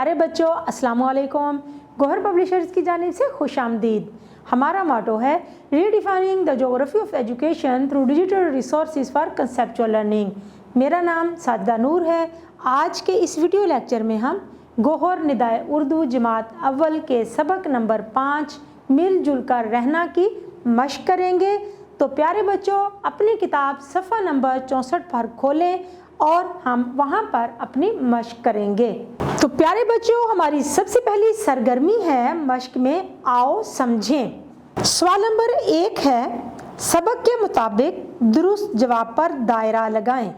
प्यारे बच्चों अस्सलाम वालेकुम। गौहर पब्लिशर्स की जानिब से खुश आमदीद। हमारा मोटो है redefining the geography of education through digital resources for conceptual learning. मेरा नाम साजिदा नूर है। आज के इस वीडियो लेक्चर में हम गौहर निदाए उर्दू जमात अव्वल के सबक नंबर 5 मिलजुल कर रहना की मशक करेंगे। तो प्यारे बच्चों अपनी किताब सफ़ा नंबर 64 पर खोलें और हम वहाँ पर अपनी मशक करेंगे। तो प्यारे बच्चों हमारी सबसे पहली सरगर्मी है मशक में आओ समझें। सवाल नंबर 1 है, सबक के मुताबिक दुरुस्त जवाब पर दायरा लगाएं।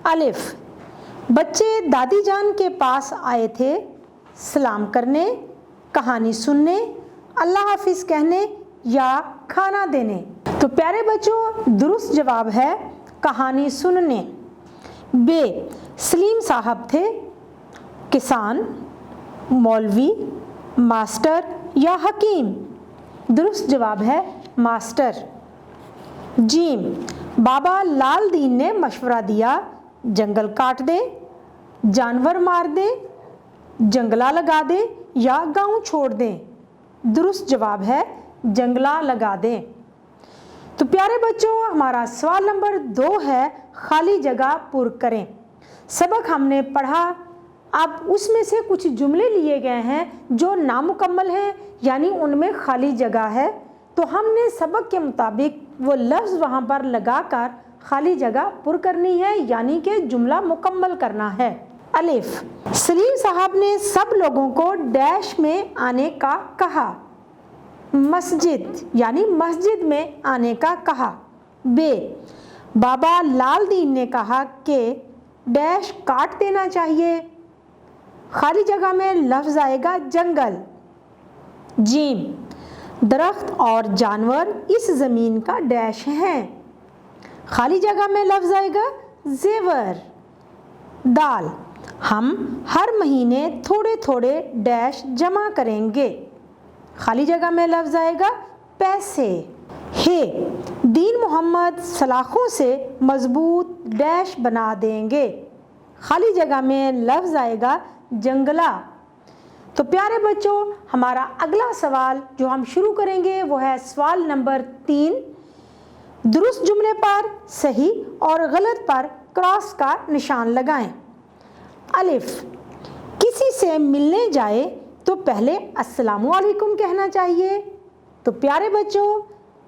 अलिफ, बच्चे दादी जान के पास आए थे सलाम करने, कहानी सुनने, अल्लाह हाफिज़ कहने या खाना देने। तो प्यारे बच्चों दुरुस्त जवाब है कहानी सुनने। बे, सलीम साहब थे किसान, मौलवी, मास्टर या हकीम। दुरुस्त जवाब है मास्टर। जीम, बाबा लाल दीन ने मशवरा दिया जंगल काट दे, जानवर मार दे, जंगला लगा दे या गांव छोड़ दें। दुरुस्त जवाब है जंगला लगा दें। तो प्यारे बच्चों हमारा सवाल नंबर 2 है, खाली जगह पुर करें। सबक हमने पढ़ा, अब उसमें से कुछ जुमले लिए गए हैं जो नामुकम्मल हैं, यानी उनमें खाली जगह है। तो हमने सबक के मुताबिक वो लफ्ज़ वहाँ पर लगाकर खाली जगह पुर करनी है, यानी कि जुमला मुकम्मल करना है। अलिफ, सलीम साहब ने सब लोगों को डैश में आने का कहा। मस्जिद यानी मस्जिद में आने का कहा। बे, बाबा लाल दीन ने कहा कि डैश काट देना चाहिए। खाली जगह में लफ्ज़ आएगा जंगल। जीम, दरख्त और जानवर इस ज़मीन का डैश हैं। खाली जगह में लफ्ज़ आएगा जेवर। दाल, हम हर महीने थोड़े थोड़े डैश जमा करेंगे। खाली जगह में लफ्ज़ आएगा पैसे। हे, दीन मोहम्मद सलाखों से मजबूत डैश बना देंगे। खाली जगह में लफ्ज़ आएगा जंगला। तो प्यारे बच्चों हमारा अगला सवाल जो हम शुरू करेंगे वो है सवाल नंबर 3। दुरुस्त जुमले पर सही और गलत पर क्रॉस का निशान लगाएं। अलिफ, किसी से मिलने जाए तो पहले अस्सलामु अलैकुम कहना चाहिए। तो प्यारे बच्चों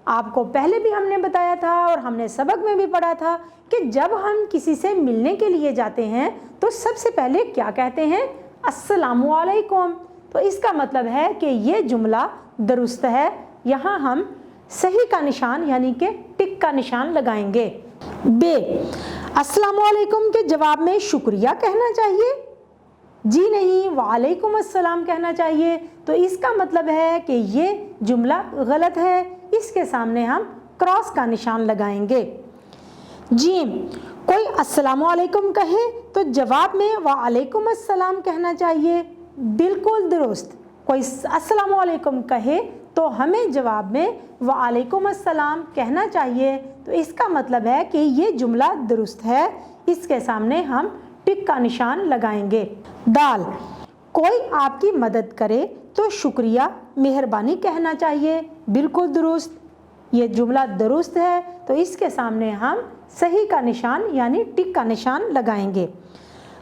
आपको पहले भी हमने बताया था और हमने सबक में भी पढ़ा था कि जब हम किसी से मिलने के लिए जाते हैं तो सबसे पहले क्या कहते हैं, अस्सलामु अलैकुम। तो इसका मतलब है कि ये जुमला दुरुस्त है। यहाँ हम सही का निशान यानी कि टिक का निशान लगाएंगे। बे, अस्सलामु अलैकुम के जवाब में शुक्रिया कहना चाहिए। जी नहीं, वालेकुम अस्सलाम कहना चाहिए। तो इसका मतलब है कि ये जुमला गलत है, इसके सामने हम क्रॉस का निशान लगाएंगे। जीम, कोई अस्सलामु अलैकुम कहे तो जवाब में वालेकुम अस्सलाम कहना चाहिए। बिल्कुल दुरुस्त। कोई अस्सलामु अलैकुम कहे तो हमें जवाब में वालेकुम अस्सलाम कहना चाहिए। तो इसका मतलब है कि ये जुमला दुरुस्त है, इसके सामने हम टिक का निशान लगाएंगे। दाल, कोई आपकी मदद करे तो शुक्रिया मेहरबानी कहना चाहिए। बिल्कुल दुरुस्त। ये जुमला दुरुस्त है, तो इसके सामने हम सही का निशान यानी टिक का निशान लगाएंगे।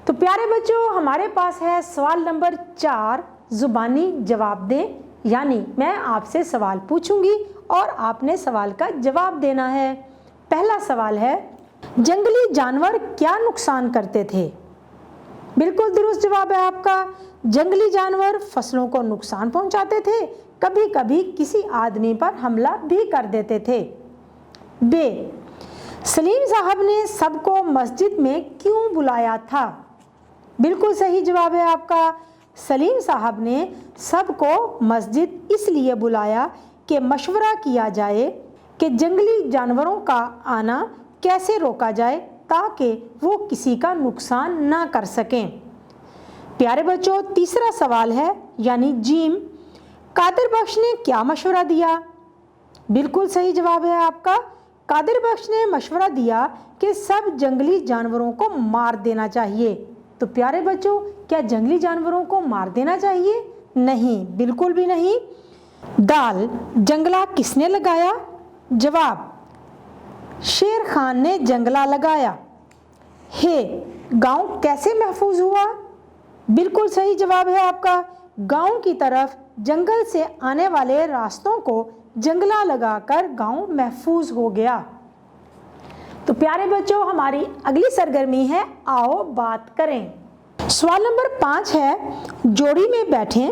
तो प्यारे बच्चों हमारे पास है सवाल नंबर 4, ज़ुबानी जवाब दें। यानी मैं आपसे सवाल पूछूंगी और आपने सवाल का जवाब देना है। पहला सवाल है, जंगली जानवर क्या नुकसान करते थे। बिल्कुल दुरुस्त जवाब है आपका। जंगली जानवर फसलों को नुकसान पहुंचाते थे, कभी कभी किसी आदमी पर हमला भी कर देते थे। बे, सलीम साहब ने सबको मस्जिद में क्यों बुलाया था। बिल्कुल सही जवाब है आपका। सलीम साहब ने सबको मस्जिद इसलिए बुलाया कि मशवरा किया जाए कि जंगली जानवरों का आना कैसे रोका जाए ताकि वो किसी का नुकसान ना कर सकें। प्यारे बच्चों तीसरा सवाल है यानी जीम, कादिर बख्श ने क्या मशवरा दिया। बिल्कुल सही जवाब है आपका। कादिर बख्श ने मशवरा दिया कि सब जंगली जानवरों को मार देना चाहिए। तो प्यारे बच्चों क्या जंगली जानवरों को मार देना चाहिए? नहीं, बिल्कुल भी नहीं। दाल, जंगला किसने लगाया? जवाब, शेर खान ने जंगला लगाया। हे, गांव कैसे महफूज हुआ? बिल्कुल सही जवाब है आपका। गांव की तरफ जंगल से आने वाले रास्तों को जंगला लगाकर गांव महफूज हो गया। तो प्यारे बच्चों, हमारी अगली सरगर्मी है आओ बात करें। सवाल नंबर 5 है, जोड़ी में बैठे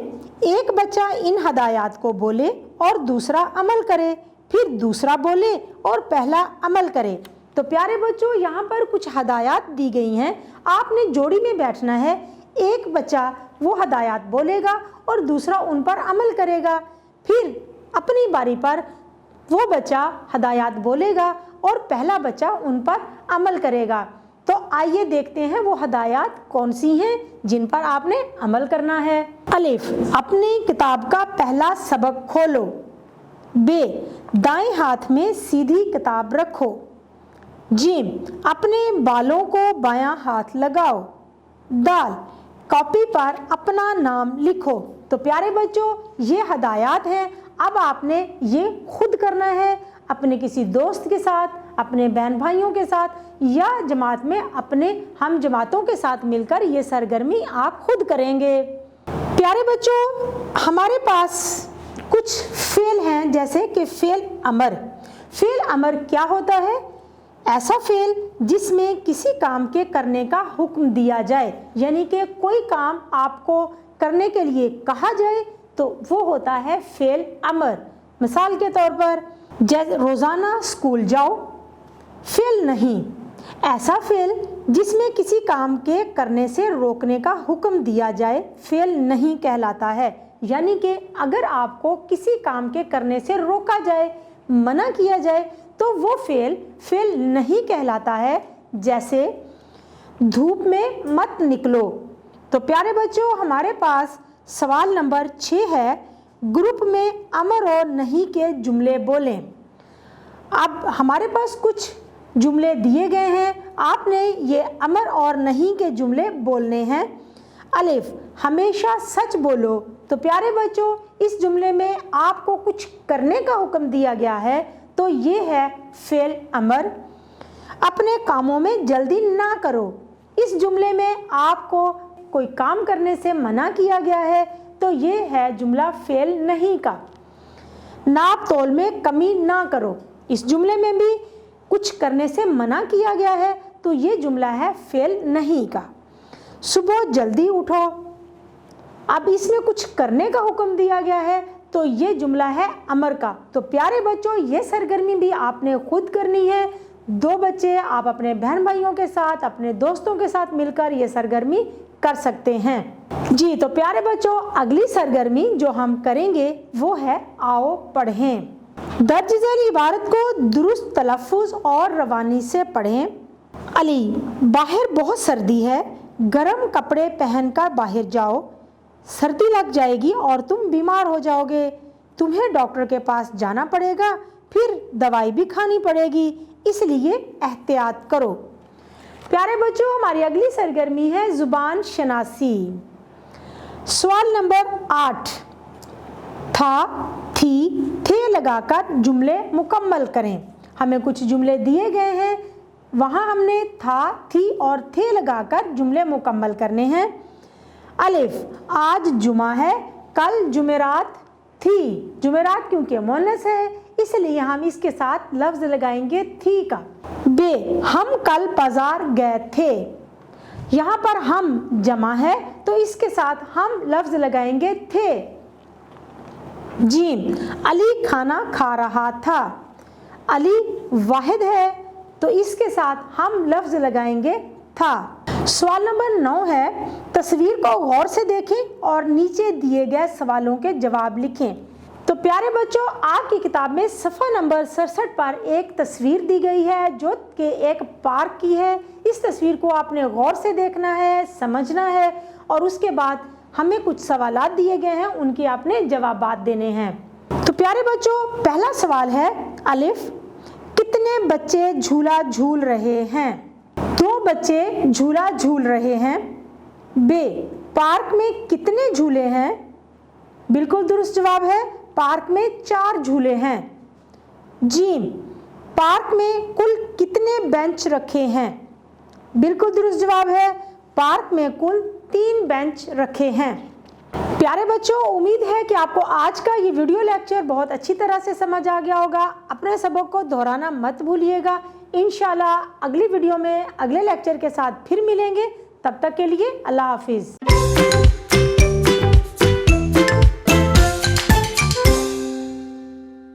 एक बच्चा इन हदायत को बोले और दूसरा अमल करे, फिर दूसरा बोले और पहला अमल करे। तो प्यारे बच्चों, यहाँ पर कुछ हदायत दी गई हैं। आपने जोड़ी में बैठना है, एक बच्चा वो हदायत बोलेगा और दूसरा उन पर अमल करेगा, फिर अपनी बारी पर वो बच्चा हदायत बोलेगा और पहला बच्चा उन पर अमल करेगा। तो आइए देखते हैं वो हदायत कौन सी हैं जिन पर आपने अमल करना है। अलिफ, अपनी किताब का पहला सबक खोलो। बे, दाएं हाथ में सीधी किताब रखो। जीम, अपने बालों को बायां हाथ लगाओ। दाल, कॉपी पर अपना नाम लिखो। तो प्यारे बच्चों, ये हदायत हैं। अब आपने ये खुद करना है, अपने किसी दोस्त के साथ, अपने बहन भाइयों के साथ या जमात में अपने हम जमातों के साथ मिलकर ये सरगर्मी आप खुद करेंगे। प्यारे बच्चों, हमारे पास कुछ फेल हैं, जैसे कि फेल अमर। फेल अमर क्या होता है? ऐसा फेल जिसमें किसी काम के करने का हुक्म दिया जाए, यानी कि कोई काम आपको करने के लिए कहा जाए तो वो होता है फेल अमर। मिसाल के तौर पर जैसे रोज़ाना स्कूल जाओ, फेल नहीं। ऐसा फेल जिसमें किसी काम के करने से रोकने का हुक्म दिया जाए फेल नहीं कहलाता है। यानी कि अगर आपको किसी काम के करने से रोका जाए, मना किया जाए, तो वो फेल नहीं कहलाता है। जैसे धूप में मत निकलो। तो प्यारे बच्चों, हमारे पास सवाल नंबर 6 है, ग्रुप में अमर और नहीं के जुमले बोलें। अब हमारे पास कुछ जुमले दिए गए हैं, आपने ये अमर और नहीं के जुमले बोलने हैं। अलिफ, हमेशा सच बोलो। तो प्यारे बच्चों, इस जुमले में आपको कुछ करने का हुक्म दिया गया है, तो ये है फेल अमर। अपने कामों में जल्दी ना करो। इस जुमले में आपको कोई काम करने से मना किया गया है, तो ये है जुमला फेल नहीं का। नाप तोल में कमी ना करो। इस जुमले में भी कुछ करने से मना किया गया है, तो ये जुमला है फेल नहीं का। सुबह जल्दी उठो। अब इसमें कुछ करने का हुक्म दिया गया है, तो ये जुमला है अमर का। तो प्यारे बच्चों, ये सरगर्मी भी आपने खुद करनी है। 2 बच्चे आप अपने बहन भाइयों के साथ, अपने दोस्तों के साथ मिलकर ये सरगर्मी कर सकते हैं। जी, तो प्यारे बच्चों, अगली सरगर्मी जो हम करेंगे वो है आओ पढ़ें। दर्ज झेल इबारत को दुरुस्त तलफ़ुज़ और रवानी से पढ़ें। अली, बाहर बहुत सर्दी है, गर्म कपड़े पहनकर बाहर जाओ, सर्दी लग जाएगी और तुम बीमार हो जाओगे। तुम्हें डॉक्टर के पास जाना पड़ेगा, फिर दवाई भी खानी पड़ेगी, इसलिए एहतियात करो। प्यारे बच्चों, हमारी अगली सरगर्मी है जुबान शनासी। सवाल नंबर 8, था, थी, थे लगाकर जुमले मुकम्मल करें। हमें कुछ जुमले दिए गए हैं, वहाँ हमने था, थी और थे लगाकर जुमले मुकम्मल करने हैं। अलिफ, आज जुमा है, कल जुमेरात थी। जुमेरात क्योंकि मुअन्नस है, इसलिए हम इसके साथ लफ्ज़ लगाएंगे थी का। बे, हम कल बाजार गए थे। यहाँ पर हम जमा है, तो इसके साथ हम लफ्ज़ लगाएंगे थे। जीम, अली खाना खा रहा था। अली वाहिद है, तो इसके साथ हम लफ्ज़ लगाएंगे था। सवाल नंबर 9 है, तस्वीर को गौर से देखें और नीचे दिए गए सवालों के जवाब लिखें। तो प्यारे बच्चों, आपकी किताब में सफ़ा नंबर 67 पर एक तस्वीर दी गई है जो कि एक पार्क की है। इस तस्वीर को आपने गौर से देखना है, समझना है और उसके बाद हमें कुछ सवालात दिए गए हैं, उनके आपने जवाबात देने हैं। तो प्यारे बच्चों, पहला सवाल है अलिफ, कितने बच्चे झूला झूल रहे हैं? 2 बच्चे झूला झूल रहे हैं। बे, पार्क में कितने झूले हैं? बिल्कुल दुरुस्त जवाब है, पार्क में 4 झूले हैं। जीम, पार्क में कुल कितने बेंच रखे हैं? बिल्कुल दुरुस्त जवाब है, पार्क में कुल 3 बेंच रखे हैं। प्यारे बच्चों, उम्मीद है कि आपको आज का ये वीडियो लेक्चर बहुत अच्छी तरह से समझ आ गया होगा। अपने सबक को दोहराना मत भूलिएगा। इंशाल्लाह अगली वीडियो में अगले लेक्चर के साथ फिर मिलेंगे। तब तक के लिए अल्लाह हाफिज़।